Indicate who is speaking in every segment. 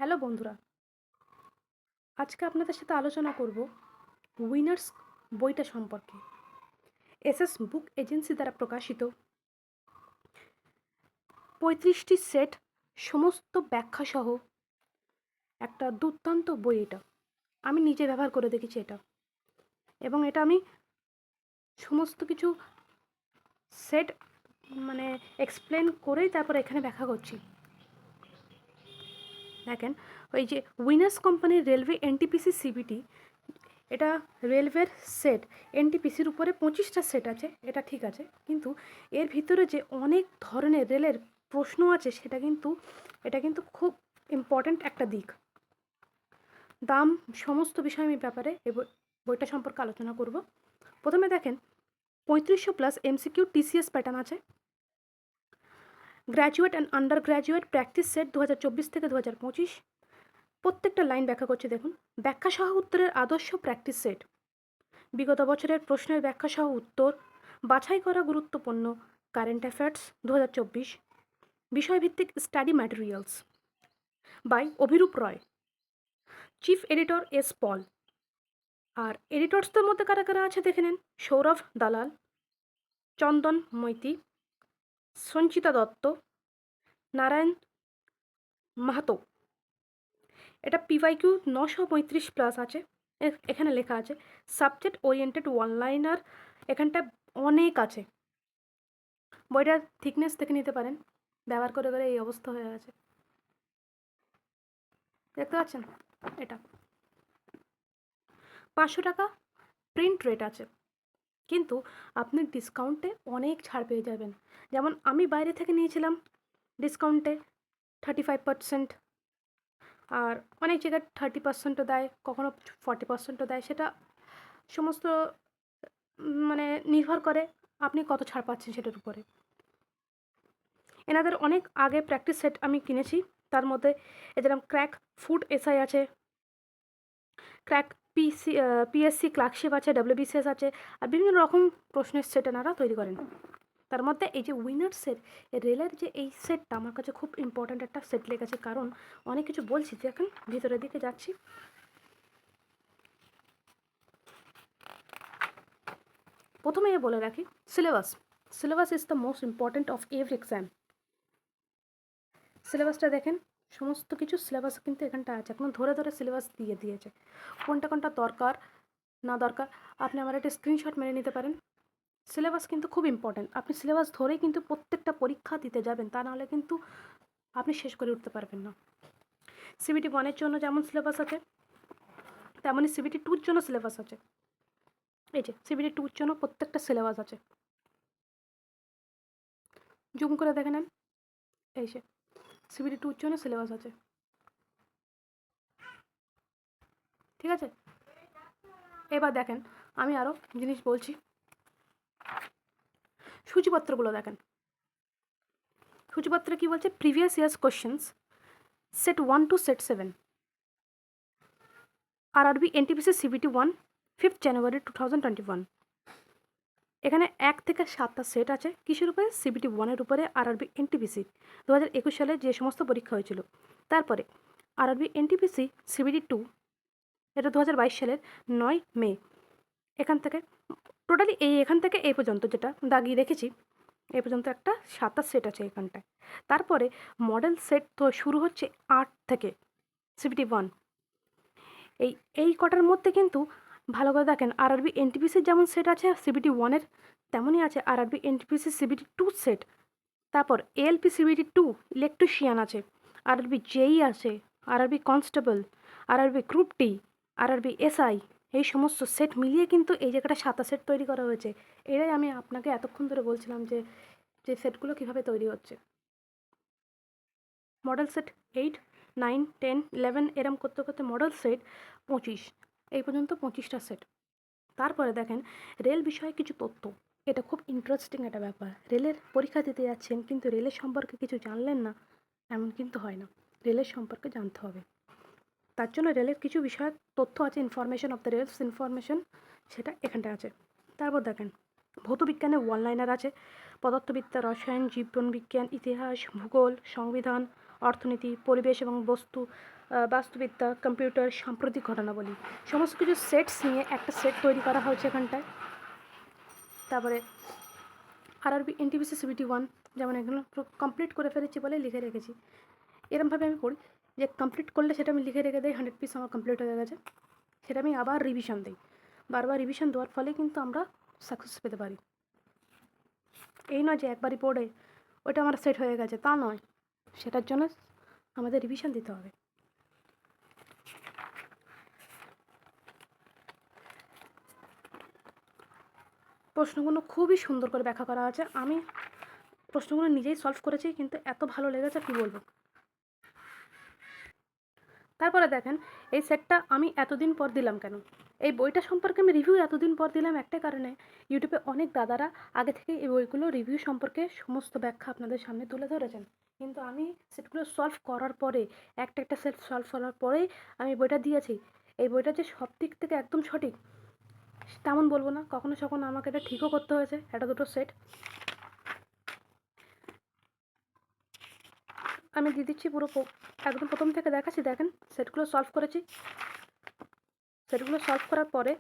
Speaker 1: Hello বন্ধুরা, আজকে আপনাদের সাথে আলোচনা করব উইনার্স বইটা সম্পর্কে। এসএস বুক এজেন্সি দ্বারা প্রকাশিত ৩৫টি সেট সমস্ত ব্যাখ্যা সহ একটা দুর্দান্ত বই এটা। আমি নিজে ব্যবহার করে দেখেছি এটা, এবং এটা আমি সমস্ত কিছু সেট মানে এক্সপ্লেন করেই তারপর এখানে ব্যাখ্যা করছি। দেখেন, ওই যে উইনার্স কোম্পানির রেলওয়ে এনটিপিসি সিবিটি, এটা রেলওয়ের সেট। এনটিপিসির উপরে 25টা সেট আছে, এটা ঠিক আছে, কিন্তু এর ভিতরে যে অনেক ধরনের রেলের প্রশ্ন আছে এটা কিন্তু খুব ইম্পর্ট্যান্ট একটা দিক। দাম সমস্ত বিষয় আমি ব্যাপারে বইটা সম্পর্কে আলোচনা করব। প্রথমে দেখেন, 3500+ এমসিকিউ টিসিএস প্যাটার্ন আছে। Graduate and under graduate practice set 2024 থেকে 2025। প্রত্যেকটা লাইন ব্যাখ্যা করছে, দেখুন। ব্যাখ্যা সহ উত্তরের আদর্শ প্র্যাকটিস সেট, বিগত বছরের প্রশ্নের ব্যাখ্যা সহ উত্তর, বাছাই করা গুরুত্বপূর্ণ কারেন্ট অ্যাফেয়ার্স 2024, বিষয়ভিত্তিক study materials by Abhirup Roy, chief editor S Paul. আর এডিটরসদের মধ্যে কারা কারা আছে দেখে নেন। সৌরভ দালাল, চন্দন মৈতি, সঞ্চিতা দত্ত, নারায়ণ মাহাতো। এটা পিওয়াইকিউ 935+ আছে। এখানে লেখা আছে সাবজেক্ট ওরিয়েন্টেড ওয়ানলাইনার, এখানটা অনেক আছে। বইটার থিকনেস দেখে নিতে পারেন, ব্যবহার করে করে এই অবস্থা হয়ে গেছে, দেখতে পাচ্ছেন। এটা 500 টাকা প্রিন্ট রেট আছে, কিন্তু আপনি ডিসকাউন্টে অনেক ছাড় পেয়ে যাবেন। যেমন আমি বাইরে থেকে নিয়েছিলাম ডিসকাউন্টে 35%, আর অনেক জায়গায় 30%ও দেয়, কখনো 40%ও দেয়। সেটা সমস্ত মানে নির্ভর করে আপনি কত ছাড় পাচ্ছেন সেটার উপরে। এনাদের অনেক আগে প্র্যাকটিস সেট আমি কিনেছি, তার মধ্যে যেরকম ক্র্যাক ফুড এসআই আছে, ক্র্যাক পিএসসি ক্লার্কশিপ আছে, ডব্লিউবিসিএস আছে, আর বিভিন্ন রকম প্রশ্নের সেট এনারা তৈরি করেন। তার মধ্যে এই যে উইনার্সের রেলের যে এই সেটটা আমার কাছে খুব ইম্পর্ট্যান্ট একটা সেট লেগেছে, কারণ অনেক কিছু বলছি। দেখেন, ভিতরের দিকে যাচ্ছি। প্রথমে বলে রাখি, syllabus is the most important of every exam. সিলেবাসটা দেখেন, সমস্ত কিছু সিলেবাস কিন্তু এখানটা আছে, এখন ধরে ধরে সিলেবাস দিয়ে দিয়েছে। কোনটা কোনটা দরকার না দরকার আপনি আমার একটা স্ক্রিনশট মেরে নিতে পারেন। সিলেবাস কিন্তু খুব ইম্পর্ট্যান্ট, আপনি সিলেবাস ধরেই কিন্তু প্রত্যেকটা পরীক্ষা দিতে যাবেন, তা নাহলে কিন্তু আপনি শেষ করে উঠতে পারবেন না। সিবিটি 1-এর জন্য যেমন সিলেবাস আছে, তেমনই সিবিটি 2-র জন্য সিলেবাস আছে। এই যে সিবিটি 2-র জন্য প্রত্যেকটা সিলেবাস আছে, জুম করে দেখে নেন। এই যে সিবিটি 2-র জন্য সিলেবাস আছে, ঠিক আছে। এবার দেখেন, আমি আরও জিনিস বলছি। সূচিপত্রগুলো দেখেন, সূচিপত্রে কি বলছে, previous years questions set 1 to set 7, RRB NTPC CBT 1, 5 জানুয়ারি 2021। এখানে 1 থেকে 7টা সেট আছে, কিসের উপরে, সিবিটি 1-এর উপরে, আরআরবি এনটিপিসি 2021 সালে যে সমস্ত পরীক্ষা হয়েছিল। তারপরে আরআরবি এনটিপিসি সিবিটি 2, এটা 2022 সালের 9 মে। এখান থেকে টোটালি এখান থেকে এই পর্যন্ত যেটা দাগিয়ে রেখেছি, এই পর্যন্ত একটা 7টা সেট আছে এখানটায়। তারপরে মডেল সেট তো শুরু হচ্ছে 8 থেকে, সিবিটি 1। এই কটার মধ্যে কিন্তু ভালো করে দেখেন, আরআরবি এনটিপিসির যেমন সেট আছে সিবিটি 1-এর, তেমনই আছে আরআরবি এনটিপিসি সিবিটি 2 সেট। তারপর এএলপি সিবিটি 2 ইলেকট্রিশিয়ান আছে, আরআরবি জেই আছে, RRB constable, RRB group D, RRB SI, এই সমস্ত সেট মিলিয়ে কিন্তু এই জায়গাটা 7টা সেট তৈরি করা হয়েছে। এটাই আমি আপনাকে এতক্ষণ ধরে বলছিলাম যে যে সেটগুলো কীভাবে তৈরি হচ্ছে। মডেল সেট 8, 9, 10, 11 এরম করতে করতে মডেল সেট 25, এই পর্যন্ত 25টা সেট। তারপরে দেখেন রেল বিষয়ে কিছু তথ্য, এটা খুব ইন্টারেস্টিং একটা ব্যাপার। রেলের পরীক্ষা দিতে যাচ্ছেন কিন্তু রেলের সম্পর্কে কিছু জানলেন না, এমন কিন্তু হয় না। রেলের সম্পর্কে জানতে হবে, তার জন্য রেলের কিছু বিষয়ক তথ্য আছে, information of the rails information, সেটা এখানটা আছে। তারপর দেখেন ভৌতবিজ্ঞানে ওয়ান লাইনার আছে, পদার্থবিদ্যা, রসায়ন, জীববিজ্ঞান, ইতিহাস, ভূগোল, সংবিধান, অর্থনীতি, পরিবেশ এবং বাস্তুবিদ্যা, কম্পিউটার, সাম্প্রতিক ঘটনাবলী, সমস্ত কিছু সেটস নিয়ে একটা সেট তৈরি করা হয়েছে এখানটায়। তারপরে আরআরবি এনটিপিসি সিবিটি 1, যেমন এগুলো কমপ্লিট করে ফেলেছি বলে লিখে রেখেছি। এরমভাবে আমি পড়ি যে কমপ্লিট করলে সেটা আমি লিখে রেখে দিই 100 পিস আমার কমপ্লিট হয়ে গেছে, সেটা আমি আবার রিভিশন দিই। বারবার রিভিশন দেওয়ার ফলে কিন্তু আমরা সাকসেস পেতে পারি। এই নয় যে একবারই পড়ে ওটা আমার সেট হয়ে গেছে, তা নয়, সেটার জন্য আমাদের রিভিশন দিতে হবে। প্রশ্নগুলো খুবই সুন্দর করে ব্যাখ্যা করা আছে। আমি প্রশ্নগুলো নিজেই সলভ করেছি, কিন্তু এত ভালো লেগেছে কী বলবো। তারপরে দেখেন এই সেটটা আমি এতদিন পর দিলাম কেন, এই বইটা সম্পর্কে আমি রিভিউ এতদিন পর দিলাম একটা কারণে, ইউটিউবে অনেক দাদারা আগে থেকে এই বইগুলো রিভিউ সম্পর্কে সমস্ত ব্যাখ্যা আপনাদের সামনে তুলে ধরেছেন, কিন্তু আমি সেটগুলো সলভ করার পরে একটা সেট সলভ করার পরেই আমি বইটা দিয়েছি। এই বইটা যে সব দিক থেকে একদম সঠিক তেমন বলবো না, কখনো কখনো আমাকে এটা ঠিকও করতে হয়েছে একটা দুটো সেট। আমি দিয়ে দিচ্ছি পুরো একদম প্রথম থেকে দেখাচ্ছি। দেখেন সেটগুলো সলভ করেছি, সেটগুলো সলভ করার পরে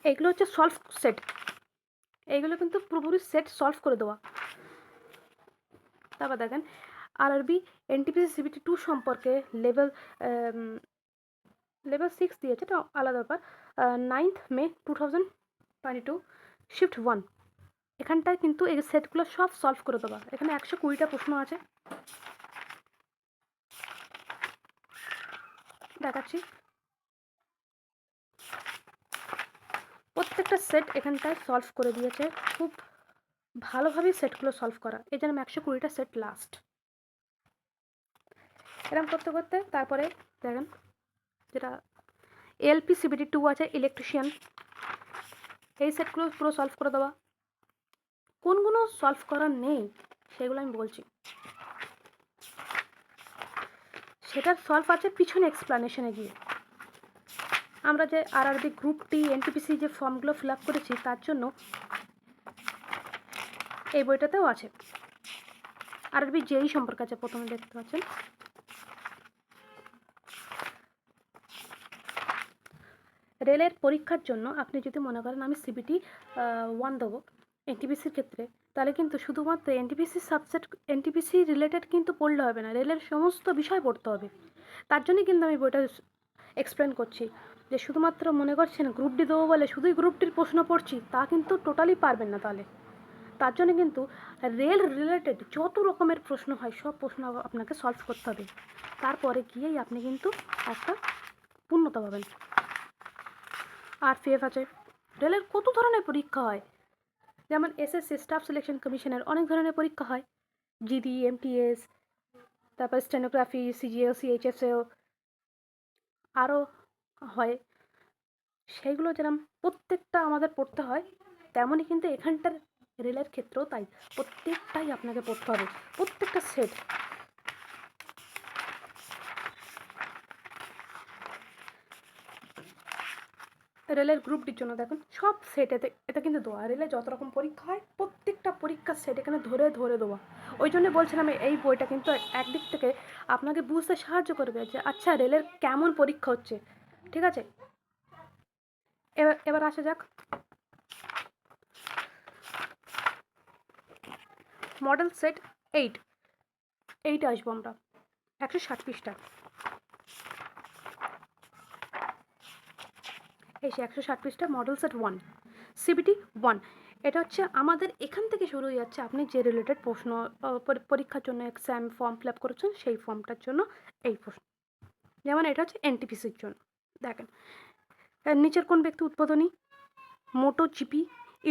Speaker 1: এইগুলো হচ্ছে সলভ সেট, এইগুলো কিন্তু পুরোপুরি সেট সলভ করে দেওয়া। তারপর দেখেন আরআরবি এনটিপিসি সিবিটি 2 সম্পর্কে লেভেল 6 দিয়েছে, এটা আলাদা ব্যাপার। 9th May 2022 শিফট 1, এখানটায় কিন্তু এই সেটগুলো সব সলভ করে দেওয়া। এখানে 120টা প্রশ্ন আছে, দেখাচ্ছি। প্রত্যেকটা সেট এখানটায় সলভ করে দিয়েছে, খুব ভালোভাবেই সেটগুলো সলভ করা। এই জন্য 120টা সেট লাস্ট। এরকম করতে করতে তারপরে দেখেন যেটা এলপি সিবিটি 2 আছে, ইলেকট্রিশিয়ান, এই সেটগুলো পুরো সলভ করে দেওয়া। কোনগুলো সলভ করার নেই সেগুলো আমি বলছি, সেটার সলভ আছে পিছনে এক্সপ্লানেশনে গিয়ে। আমরা যে আরআরবি গ্রুপ টি এনটিপিসি যে ফর্মগুলো ফিল আপ করেছি তার জন্য এই বইটাতেও আছে। আরআরবি যেই সম্পর্কে আছে, প্রথমে দেখতে পাচ্ছেন। রেলের পরীক্ষার জন্য আপনি যদি মনে করেন আমি সিবিটি 1 দেবো এনটিপিসির ক্ষেত্রে, তাহলে কিন্তু শুধুমাত্র এনটিপিসি সাবজেক্ট এনটিপিসি রিলেটেড কিন্তু পড়লে হবে না, রেলের সমস্ত বিষয় পড়তে হবে। তার জন্যই কিন্তু আমি বইটা এক্সপ্লেন করছি যে শুধুমাত্র মনে করছেন গ্রুপ ডি দেবো বলে শুধুই গ্রুপ ডির প্রশ্ন পড়ছি, তা কিন্তু টোটালি পারবেন না। তাহলে তার জন্য কিন্তু রেল রিলেটেড যত রকমের প্রশ্ন হয় সব প্রশ্ন আপনাকে সলভ করতে হবে, তারপরে গিয়েই আপনি কিন্তু একটা পূর্ণতা পাবেন। আরপিএফ আছে, রেলের কত ধরনের পরীক্ষা হয়, যেমন এসএসসি স্টাফ সিলেকশন কমিশনের অনেক ধরনের পরীক্ষা হয়, জিডি, এমটিএস, তারপর স্টেনোগ্রাফি, সিজিএল, সিএইচএসএল আরও হয়। সেইগুলো যেরকম প্রত্যেকটা আমাদের পড়তে হয়, তেমনই কিন্তু এখানটার রেলের ক্ষেত্রেও তাই, প্রত্যেকটাই আপনাকে পড়তে হবে, প্রত্যেকটা সেট। রেলের গ্রুপ ডির জন্য দেখুন সব সেট এটা কিন্তু দেওয়া, রেলে যত রকম পরীক্ষা হয় প্রত্যেকটা পরীক্ষার সেট এখানে ধরে ধরে দেওয়া। ওই জন্য বলছিলাম এই বইটা কিন্তু একদিক থেকে আপনাকে বুঝতে সাহায্য করবে যে আচ্ছা রেলের কেমন পরীক্ষা হচ্ছে। ঠিক আছে, এবার আসা যাক মডেল সেট 8 আসবো আমরা, 160 পৃষ্ঠা। এই সে 160 পৃষ্ঠা মডেল সেট 1 সিবিটি 1। এটা হচ্ছে আমাদের এখান থেকে শুরু হয়ে যাচ্ছে আপনি যে রিলেটেড প্রশ্ন পরীক্ষার জন্য এক্সাম ফর্ম ফিল আপ করেছেন সেই ফর্মটার জন্য এই প্রশ্ন। যেমন এটা হচ্ছে এনটিপিসির জন্য, দেখেন নিচের কোন ব্যক্তি উদ্বোধনী মোটো জিপি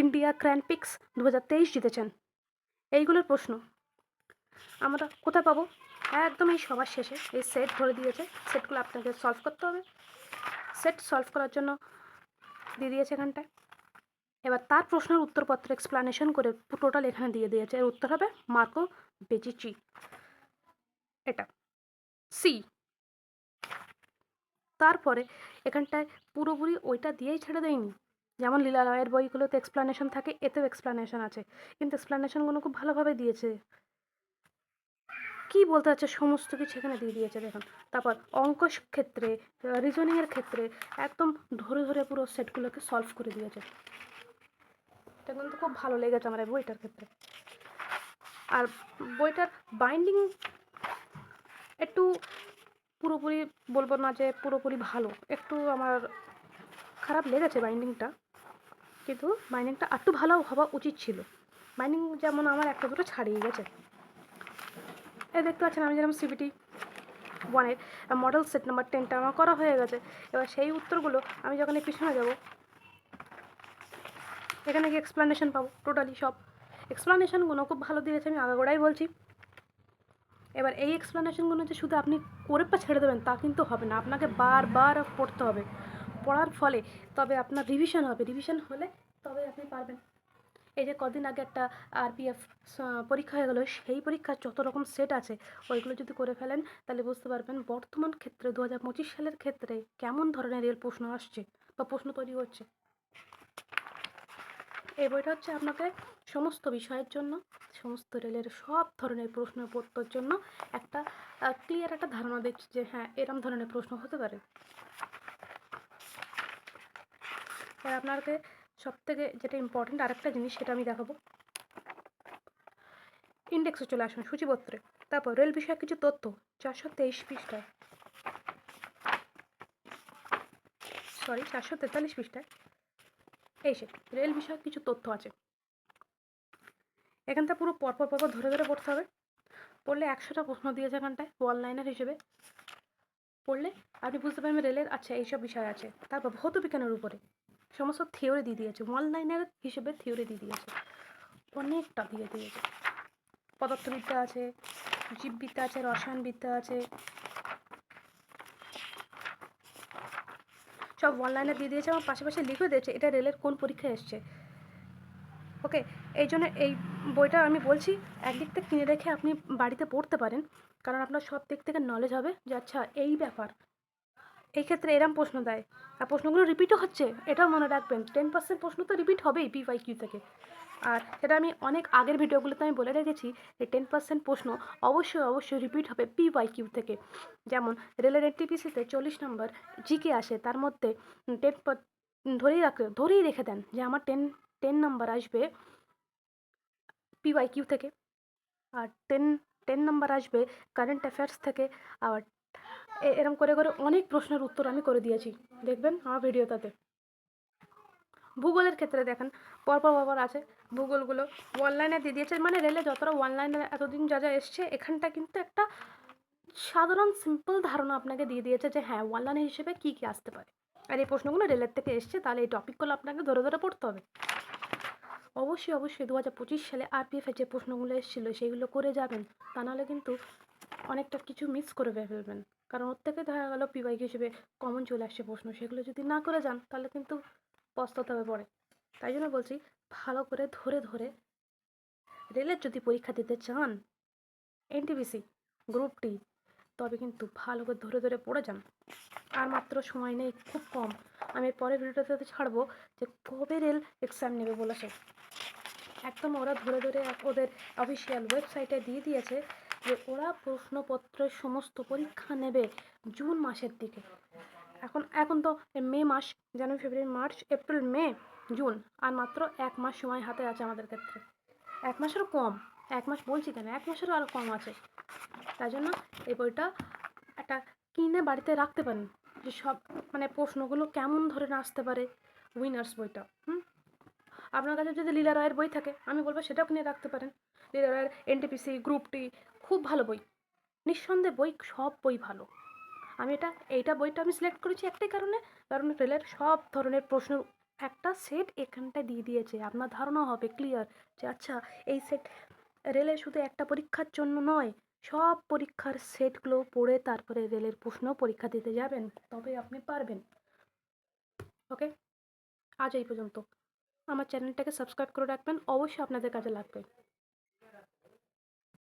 Speaker 1: ইন্ডিয়া গ্র্যান্ড প্রিক্স 2023 জিতেছেন। এইগুলোর প্রশ্ন আমরা কোথায় পাবো, একদম এই সবার শেষে এই সেট ধরে দিয়েছে, সেটগুলো আপনাকে সলভ করতে হবে। সেট সলভ করার জন্য দিয়ে দিয়েছে এখানটায়। এবার তার প্রশ্নের উত্তরপত্র এক্সপ্লানেশন করে টোটাল এখানে দিয়ে দিয়েছে, এর উত্তর হবে মার্কো বেজিচি, এটা সি। তারপরে এখানটায় পুরোপুরি ওইটা দিয়েই ছেড়ে দেয়নি, যেমন লীলা রয়ের বইগুলোতে এক্সপ্লানেশন থাকে, এতেও এক্সপ্লানেশন আছে, কিন্তু এক্সপ্লানেশনগুলো খুব ভালোভাবে দিয়েছে। কী বলতে চাচ্ছে সমস্ত কিছু এখানে দিয়ে দিয়েছে দেখুন। তারপর অঙ্ক ক্ষেত্রে, রিজনিংয়ের ক্ষেত্রে একদম ধরে ধরে পুরো সেটগুলোকে সলভ করে দিয়েছে। এটা কিন্তু খুব ভালো লেগেছে আমার এই বইটার ক্ষেত্রে। আর বইটার বাইন্ডিং একটু পুরোপুরি বলবো না যে পুরোপুরি ভালো, একটু আমার খারাপ লেগেছে বাইন্ডিংটা, কিন্তু বাইন্ডিংটা একটু ভালো হওয়া উচিত ছিল। বাইন্ডিং যেমন আমার একটা দুটো ছাড়িয়ে গেছে। এই দেখতে পাচ্ছেন আমি যেরকম সিবিটি 1-এর মডেল সেট নাম্বার 10টা আমার করা হয়ে গেছে। এবার সেই উত্তরগুলো আমি যখন এই পিছনে যাব, এখানে কি এক্সপ্লানেশন পাবো, টোটালি সব এক্সপ্লানেশনগুলো খুব ভালো দিয়েছে, আমি আগাগোড়াই বলছি। এবার এই এক্সপ্লানেশনগুলো যে শুধু আপনি করে পা ছেড়ে দেবেন তা কিন্তু হবে না, আপনাকে বারবার পড়তে হবে। পড়ার ফলে তবে আপনার রিভিশন হবে, রিভিশন হলে তবে আপনি পারবেন। এই যে কদিন আগে একটা আরপিএফ পরীক্ষা হয়ে গেলো, সেই পরীক্ষার যত রকম সেট আছে ওইগুলো যদি করে ফেলেন তাহলে বুঝতে পারবেন বর্তমান ক্ষেত্রে 2025 সালের ক্ষেত্রে কেমন ধরনের রেল প্রশ্ন আসছে বা প্রশ্ন তৈরি হচ্ছে। এই বইটা হচ্ছে আপনাকে সমস্ত বিষয়ের জন্য, সমস্ত রেলের সব ধরনের প্রশ্নপত্রের জন্য একটা ক্লিয়ার একটা ধারণা দিচ্ছে যে হ্যাঁ এরম ধরনের প্রশ্ন হতে পারে। আর আপনাকে সবথেকে যেটা ইম্পর্টেন্ট আরেকটা জিনিস সেটা আমি দেখাবো। ইন্ডেক্সে চলে আসুন, সূচিপত্রে। তারপর রেল বিষয়ে কিছু তথ্য, 423 পৃষ্ঠায়, সরি 443 পৃষ্ঠায় এই সে রেল বিষয়ে কিছু তথ্য আছে। এখানটা পুরো পরপর পরপর ধরে ধরে পড়তে হবে। পড়লে 100টা প্রশ্ন দিয়েছে এখানটায় ওয়ান লাইনার হিসেবে। পড়লে আপনি বুঝতে পারবেন রেলের আচ্ছা এইসব বিষয় আছে। তারপর ভৌত বিজ্ঞানের উপরে সমস্ত থিওরি দিয়ে দিয়েছে, ওয়ান লাইনার হিসেবে থিওরি দিয়ে দিয়েছে, অনেকটা দিয়ে দিয়েছে। পদার্থবিদ্যা আছে, জীববিদ্যা আছে, রসায়নবিদ্যা আছে, সব ওয়ান লাইনার দিয়ে দিয়েছে এবং পাশাপাশি লিখে দিয়েছে এটা রেলের কোন পরীক্ষায় এসছে। ওকে, এই জন্য এই বইটা আমি বলছি একদিক থেকে কিনে রেখে আপনি বাড়িতে পড়তে পারেন, কারণ আপনার সব দিক থেকে নলেজ হবে যে আচ্ছা এই ব্যাপার, এই ক্ষেত্রে এরম প্রশ্ন দেয়। আর প্রশ্নগুলো রিপিটও হচ্ছে, এটাও মনে রাখবেন 10% প্রশ্ন তো রিপিট হবেই PYQ থেকে। আর সেটা আমি অনেক আগের ভিডিওগুলোতে আমি বলে রেখেছি যে 10% প্রশ্ন অবশ্যই রিপিট হবে PYQ থেকে। যেমন রেলের NTPC-তে 40 নম্বর জিকে আসে, তার মধ্যে 10 ধরেই রেখে দেন যে আমার 10 নাম্বার আসবে PYQ থেকে, আর 10 নাম্বার আসবে কারেন্ট অ্যাফেয়ার্স থেকে। আবার এরম করে করে অনেক প্রশ্নের উত্তর আমি করে দিয়েছি, দেখবেন আমার ভিডিওটাতে। ভূগোলের ক্ষেত্রে দেখেন পরপর আছে ভূগোলগুলো অনলাইনে দিয়ে দিয়েছে, মানে রেলে যতটা অনলাইনে এতদিন যা যা এসছে এখানটা কিন্তু একটা সাধারণ সিম্পল ধারণা আপনাকে দিয়ে দিয়েছে যে হ্যাঁ অনলাইন হিসেবে কী কী আসতে পারে। আর এই প্রশ্নগুলো রেলের থেকে এসছে, তাহলে এই টপিকগুলো আপনাকে ধরে ধরে পড়তে হবে। অবশ্যই 2025 সালে আরপিএফের যে প্রশ্নগুলো এসেছিলো সেইগুলো করে যাবেন, তা নাহলে কিন্তু অনেকটা কিছু মিস করে ফেলবেন। কারণ ওর থেকে দেখা গেলো PYQ হিসেবে কমন চলে আসছে প্রশ্ন, সেগুলো যদি না করে যান তাহলে কিন্তু পস্তাতে হবে পরে। তাই জন্য বলছি ভালো করে ধরে ধরে রেলের যদি পরীক্ষা দিতে চান NTPC গ্রুপ ডি, তবে কিন্তু ভালো করে ধরে ধরে পড়ে যান। আর মাত্র সময় নেই, খুব কম। আমি এর পরের ভিডিওটাতে ছাড়বো যে কবে রেল এক্সাম নেবে বলেছে। একদম ওরা ধরে ধরে ওদের অফিসিয়াল ওয়েবসাইটে দিয়ে দিয়েছে যে ওরা প্রশ্নপত্রের সমস্ত পরীক্ষা নেবে জুন মাসের দিকে। এখন তো মে মাস, জানুয়ারি ফেব্রুয়ারি মার্চ এপ্রিল মে জুন, আর মাত্র 1 মাস সময় হাতে আছে আমাদের ক্ষেত্রে। 1 মাসেরও কম, 1 মাস বলছি কেন, 1 মাসেরও আরও কম আছে। তাই জন্য এই বইটা একটা কিনে বাড়িতে রাখতে পারেন যে সব মানে প্রশ্নগুলো কেমন ধরে আসতে পারে। উইনার্স বইটা আপনার কাছে যদি লীলা রায়ের বই থাকে আমি বলবো সেটাও কিনে রাখতে পারেন। লীলা রায়ের NTPC গ্রুপ ডি খুব ভালো বই, নিঃসন্দেহে বই, সব বই ভালো। আমি এইটা বইটা আমি সিলেক্ট করেছি একটাই কারণে, কারণ রেলের সব ধরনের প্রশ্নের একটা সেট এখানটায় দিয়ে দিয়েছে, আপনার ধারণা হবে ক্লিয়ার যে আচ্ছা এই সেট রেলে শুধু একটা পরীক্ষার জন্য নয়, সব পরীক্ষার সেটগুলো পড়ে তারপরে রেলের প্রশ্ন পরীক্ষা দিতে যাবেন, তবে আপনি পারবেন। ওকে, আজ এই পর্যন্ত। আমার চ্যানেলটাকে সাবস্ক্রাইব করে রাখবেন, অবশ্যই আপনাদের কাজে লাগবে।